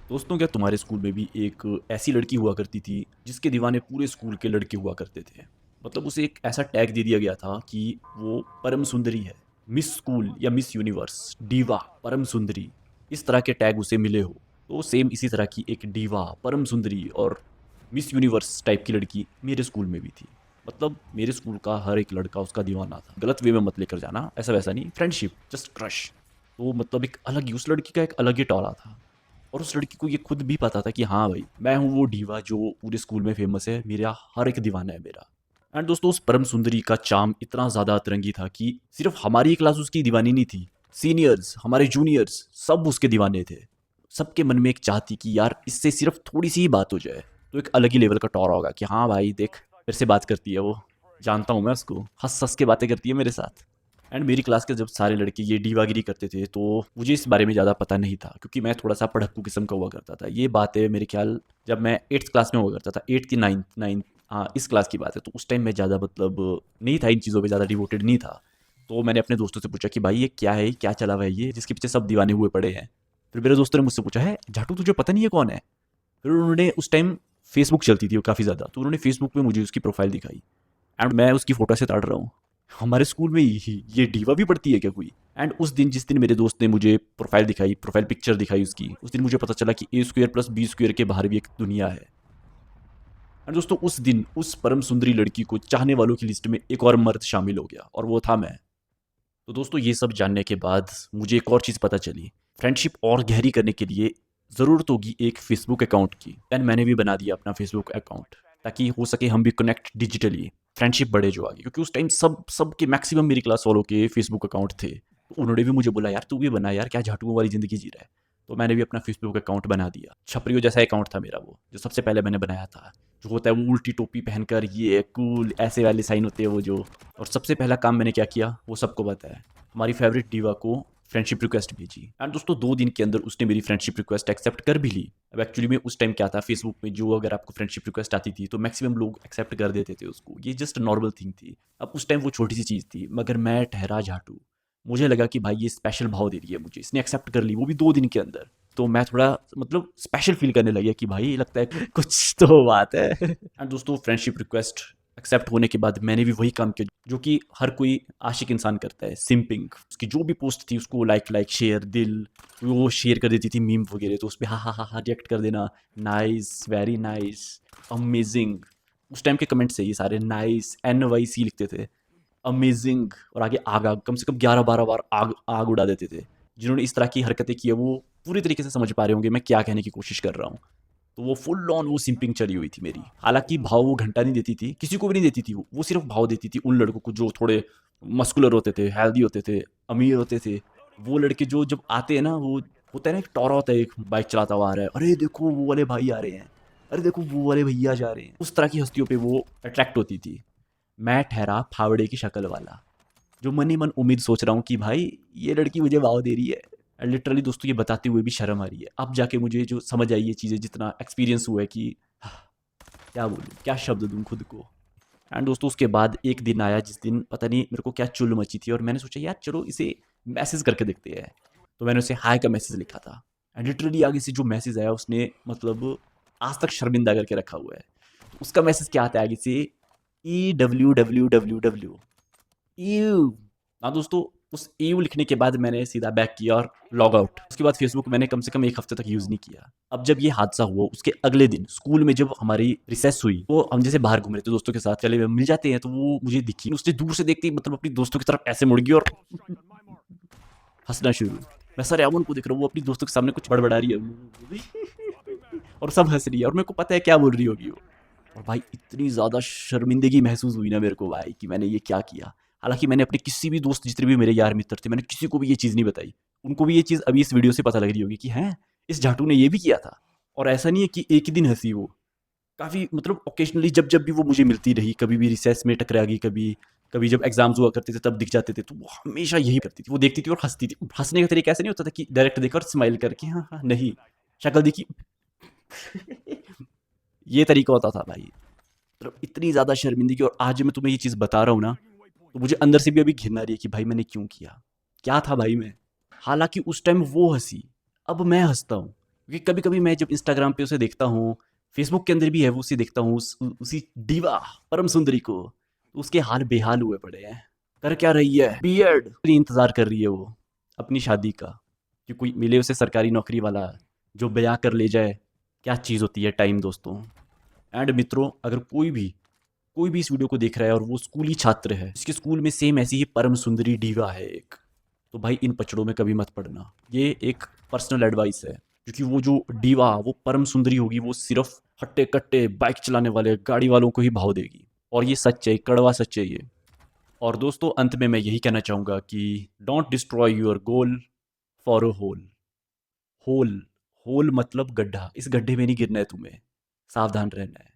दोस्तों, क्या तुम्हारे स्कूल में भी एक ऐसी लड़की हुआ करती थी जिसके दीवाने पूरे स्कूल के लड़के हुआ करते थे? मतलब उसे एक ऐसा टैग दे दिया गया था कि वो परम सुंदरी है, मिस स्कूल या मिस यूनिवर्स, डीवा, परम सुंदरी, इस तरह के टैग उसे मिले हो। तो सेम इसी तरह की एक डीवा, परम सुंदरी और मिस यूनिवर्स टाइप की लड़की मेरे स्कूल में भी थी। मतलब मेरे स्कूल का हर एक लड़का उसका दीवाना था। गलत वे में मत लेकर जाना, ऐसा वैसा नहीं, फ्रेंडशिप, जस्ट क्रश। तो मतलब एक अलग ही, उस लड़की का एक अलग ही टॉला था। और उस लड़की को ये खुद भी पता था कि हाँ भाई, मैं हूँ वो डीवा जो पूरे स्कूल में फेमस है, मेरा हर एक दीवाना है मेरा। एंड दोस्तों, उस परम सुंदरी का चार्म इतना ज़्यादा अतरंगी था कि सिर्फ हमारी क्लास उसकी दीवानी नहीं थी, सीनियर्स, हमारे जूनियर्स, सब उसके दीवाने थे। सबके मन में एक चाह थी कि यार इससे सिर्फ थोड़ी सी ही बात हो जाए तो एक अलग ही लेवल का टॉर होगा कि हाँ भाई देख, फिर से बात करती है वो, जानता हूँ मैं उसको, हंस हंस के बातें करती है मेरे साथ। एंड मेरी क्लास के जब सारे लड़के ये डीवागिरी करते थे तो मुझे इस बारे में ज़्यादा पता नहीं था, क्योंकि मैं थोड़ा सा पढ़क्कू किस्म का हुआ करता था। ये बात है मेरे ख्याल जब मैं एट्थ क्लास में हुआ करता था, एट्थ की नाइन्थ नाइन्थ, हाँ इस क्लास की बात है। तो उस टाइम मैं ज़्यादा मतलब नहीं था, इन चीज़ों पे ज़्यादा डिवोटेड नहीं था। तो मैंने अपने दोस्तों से पूछा कि भाई ये क्या है, क्या चला हुआ है ये जिसके पीछे सब दीवाने हुए पड़े हैं। फिर मेरे दोस्तों ने मुझसे पूछा है झाटू तुझे पता नहीं है कौन है। फिर उन्होंने उस टाइम फेसबुक चलती थी वो काफ़ी ज़्यादा, तो उन्होंने फेसबुक पे मुझे उसकी प्रोफाइल दिखाई। एंड मैं उसकी फोटो से ताड़ रहा हूँ, हमारे स्कूल में ये डीवा भी पढ़ती है क्या कोई। एंड उस दिन, जिस दिन मेरे दोस्त ने मुझे प्रोफाइल दिखाई, प्रोफाइल पिक्चर दिखाई उसकी, उस दिन मुझे पता चला कि ए स्क्वेयर प्लस बी स्क्वेयर के बाहर भी एक दुनिया है। एंड दोस्तों, उस दिन उस परम सुंदरी लड़की को चाहने वालों की लिस्ट में एक और मर्द शामिल हो गया, और वो था मैं। तो दोस्तों, ये सब जानने के बाद मुझे एक और चीज़ पता चली। फ्रेंडशिप और गहरी करने के लिए ज़रूरत होगी एक फेसबुक अकाउंट की। एंड मैंने भी बना दिया अपना फेसबुक अकाउंट, ताकि हो सके हम भी कनेक्ट डिजिटली, फ्रेंडशिप बढ़े जो आगे। क्योंकि उस टाइम सब के मैक्सिमम मेरी क्लास वालों के फेसबुक अकाउंट थे। तो उन्होंने भी मुझे बोला यार तू भी बना यार, क्या झाटुओं वाली ज़िंदगी जी रहा है। तो मैंने भी अपना फेसबुक अकाउंट बना दिया। छपरियों जैसा अकाउंट था मेरा वो, जो सबसे पहले मैंने बनाया था। जो होता है वो उल्टी टोपी पहनकर, ये कूल ऐसे वाले साइन होते हैं वो जो। और सबसे पहला काम मैंने क्या किया वो सबको पता है, हमारी फेवरेट डीवा को फ्रेंडशिप रिक्वेस्ट भेजी। एंड दोस्तों, 2 दिन के अंदर उसने मेरी फ्रेंडशिप रिक्वेस्ट एक्सेप्ट कर भी ली। अब एक्चुअली में उस टाइम क्या था, फेसबुक में जो अगर आपको फ्रेंडशिप रिक्वेस्ट आती थी तो मैक्सिमम लोग एक्सेप्ट कर देते थे उसको, ये जस्ट नॉर्मल थिंग थी। अब उस टाइम वो छोटी सी चीज़ थी, मगर मैं ठहरा झाटू। मुझे लगा कि भाई ये स्पेशल भाव दे रही है मुझे, इसने एक्सेप्ट कर ली वो भी 2 दिन के अंदर। तो मैं थोड़ा मतलब स्पेशल फील करने लगा कि भाई लगता है कुछ तो बात है। एंड दोस्तों, फ्रेंडशिप रिक्वेस्ट एक्सेप्ट होने के बाद मैंने भी वही काम किया जो कि हर कोई आशिक इंसान करता है, सिंपिंग। उसकी जो भी पोस्ट थी उसको लाइक लाइक शेयर दिल, वो शेयर कर देती थी मीम वगैरह, तो उस पर हाँ हाँ हाँ हाँ रिएक्ट कर देना, नाइस, वेरी नाइस, अमेजिंग। उस टाइम के कमेंट से ये सारे नाइस NYC लिखते थे, अमेजिंग, और आगे आग आग कम से कम 11-12 बार आग आग उड़ा देते थे। जिन्होंने इस तरह की हरकतें की है वो पूरी तरीके से समझ पा रहे होंगे मैं क्या कहने की कोशिश कर रहा हूँ। तो वो फुल ऑन वो सिंपिंग चली हुई थी मेरी। हालाँकि भाव वो घंटा नहीं देती थी, किसी को भी नहीं देती थी वो सिर्फ़ भाव देती थी उन लड़कों को जो थोड़े मस्कुलर होते थे, हेल्दी होते थे, अमीर होते थे। वो लड़के जो जब आते हैं ना, वो होता है ना, एक टौरा होता है, एक बाइक चलाता हुआ आ रहा है, "अरे देखो वो वाले भाई आ रहे हैं, अरे देखो वो वाले भैया जा रहे हैं।" उस तरह की हस्तियों पे वो अट्रैक्ट होती थी। मैं ठहरा फावड़े की शक्ल वाला, जो मन ही मन उम्मीद सोच रहा हूँ कि भाई ये लड़की मुझे भाव दे रही है। लिटरली दोस्तों, ये बताते हुए भी शर्म आ रही है। अब जाके मुझे जो समझ आई ये चीज़ें, जितना एक्सपीरियंस हुआ है कि क्या बोलूँ, क्या शब्द दूँ खुद को। एंड दोस्तों, उसके बाद एक दिन आया जिस दिन पता नहीं मेरे को क्या चुल मची थी, और मैंने सोचा यार चलो इसे मैसेज करके देखते हैं। तो मैंने उसे हाय का मैसेज लिखा था। एंड लिटरली आगे से जो मैसेज आया उसने मतलब आज तक शर्मिंदा करके रखा हुआ है। तो उसका मैसेज क्या आता है आगे से, EWWWW, ईव। हाँ दोस्तों, उस ईव लिखने के बाद मैंने सीधा बैक किया और लॉग आउट। उसके बाद फेसबुक मैंने कम से कम 1 हफ्ते तक यूज़ नहीं किया। अब जब ये हादसा हुआ उसके अगले दिन स्कूल में जब हमारी रिसेस हुई, तो हम जैसे बाहर घूम रहे थे दोस्तों के साथ, चले हुए मिल जाते हैं, तो वो मुझे दिखी। उसने दूर से देखते ही मतलब अपनी दोस्तों की तरफ ऐसे मुड़ गई और हंसना शुरू। मैं सर यामन को देख रहा हूँ, वो अपनी दोस्तों के सामने कुछ बड़बड़ा रही है और सब हंस रही है, और मेरे को पता है क्या बोल रही होगी वो। और भाई इतनी ज़्यादा शर्मिंदगी महसूस हुई ना मेरे को भाई कि मैंने ये क्या किया। हालाँकि मैंने अपने किसी भी दोस्त, जितने भी मेरे यार मित्र थे, मैंने किसी को भी ये चीज़ नहीं बताई। उनको भी ये चीज़ अभी इस वीडियो से पता लग रही होगी कि हैं, इस झाटू ने ये भी किया था। और ऐसा नहीं है कि एक ही दिन हँसी वो, काफ़ी मतलब ऑकेजनली जब-जब भी वो मुझे मिलती रही, कभी भी रिसेस में टकरा गई, कभी कभी जब एग्ज़ाम्स हुआ करते थे तब दिख जाते थे, तो वो हमेशा यही करती थी। वो देखती थी और हँसती थी। हँसने का तरीका ऐसा नहीं होता था कि डायरेक्ट देखा और स्माइल करके हाँ, हाँ, नहीं। शक्ल देखी ये तरीका होता था भाई। मतलब इतनी ज़्यादा शर्मिंदगी, और आज मैं तुम्हें ये चीज़ बता रहा हूँ ना, तो मुझे अंदर से भी अभी घिन आ रही है कि भाई मैंने क्यों किया? क्या था भाई मैं? हालाँकि उस टाइम वो हँसी, अब मैं हँसता हूँ। क्योंकि कभी-कभी मैं जब इंस्टाग्राम पे उसे देखता हूँ, फेसबुक के अंदर भी है वो उसे देखता हूँ उसी डिवा परम सुंदरी को, तो उसके हाल बेहाल हुए पड़े हैं। कर क्या रही है? बीएड इंतज़ार कर रही है वो अपनी शादी का, कि कोई मिले उसे सरकारी नौकरी वाला, जो ब्याह कर ले जाए। क्या चीज़ होती है टाइम दोस्तों। एंड मित्रों, अगर कोई भी इस वीडियो को देख रहा है और वो स्कूली छात्र है, इसके स्कूल में सेम ऐसी ही परम सुंदरी डीवा है एक, तो भाई इन पचड़ों में कभी मत पड़ना। ये एक पर्सनल एडवाइस है, क्योंकि वो जो डीवा वो परम सुंदरी होगी वो सिर्फ हट्टे कट्टे बाइक चलाने वाले गाड़ी वालों को ही भाव देगी। और ये सच है, कड़वा सच है ये। और दोस्तों, अंत में मैं यही कहना चाहूँगा कि don't destroy your goal for a hole. Hole hole मतलब गड्ढा, इस गड्ढे में नहीं गिरना है तुम्हें, सावधान रहना है।